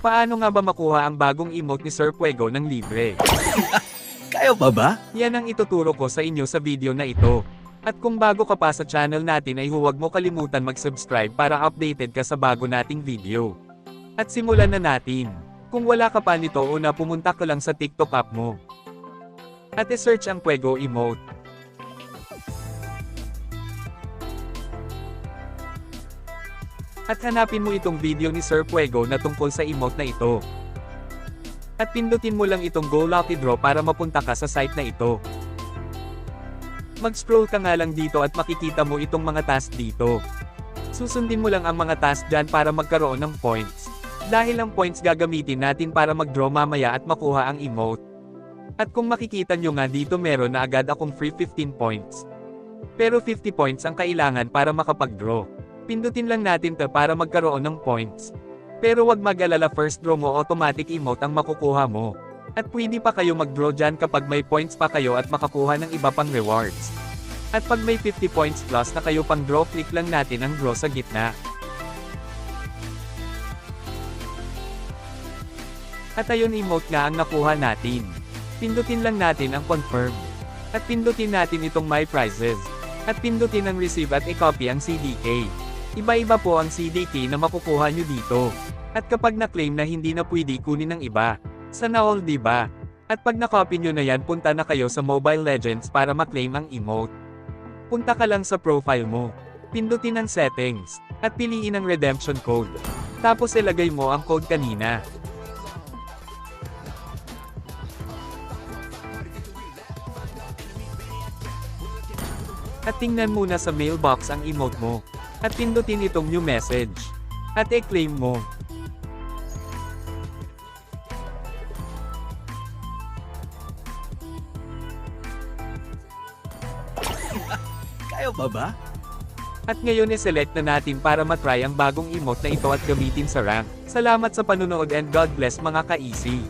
Paano nga ba makuha ang bagong emote ni Sir Fuego ng libre? Kaya pa ba? Yan ang ituturo ko sa inyo sa video na ito. At kung bago ka pa sa channel natin ay huwag mo kalimutan mag-subscribe para updated ka sa bago nating video. At simulan na natin. Kung wala ka pa nito una pumunta ka lang sa TikTok app mo. At i-search ang Fuego emote. At hanapin mo itong video ni Sir Fuego na tungkol sa emote na ito. At pindutin mo lang itong Go Lucky Draw para mapunta ka sa site na ito. Mag-scroll ka nga lang dito at makikita mo itong mga task dito. Susundin mo lang ang mga task dyan para magkaroon ng points. Dahil ang points gagamitin natin para mag-draw mamaya at makuha ang emote. At kung makikita nyo nga dito meron na agad akong free 15 points. Pero 50 points ang kailangan para makapag-draw. Pindutin lang natin to para magkaroon ng points. Pero wag mag-alala, first draw mo automatic emote ang makukuha mo. At pwede pa kayo mag-draw dyan kapag may points pa kayo at makakuha ng iba pang rewards. At pag may 50 points plus na kayo pang draw, click lang natin ang draw sa gitna. At ayun, emote nga ang nakuha natin. Pindutin lang natin ang confirm. At pindutin natin itong my prizes. At pindutin ang receive at i-copy ang CDK. Iba-iba po ang CDK na makukuha nyo dito. At kapag na-claim na hindi na pwede kunin ng iba. Sana all, diba? At pag na-copy nyo na yan, punta na kayo sa Mobile Legends para ma-claim ang emote. Punta ka lang sa profile mo. Pindutin ang settings. At piliin ang redemption code. Tapos ilagay mo ang code kanina. At tingnan muna sa mailbox ang emote mo. At pindutin itong new message. At i-claim mo. Kaya pa ba? At ngayon i-select na natin para matry ang bagong emote na ito at gamitin sa rank. Salamat sa panunood and God bless mga ka-easy.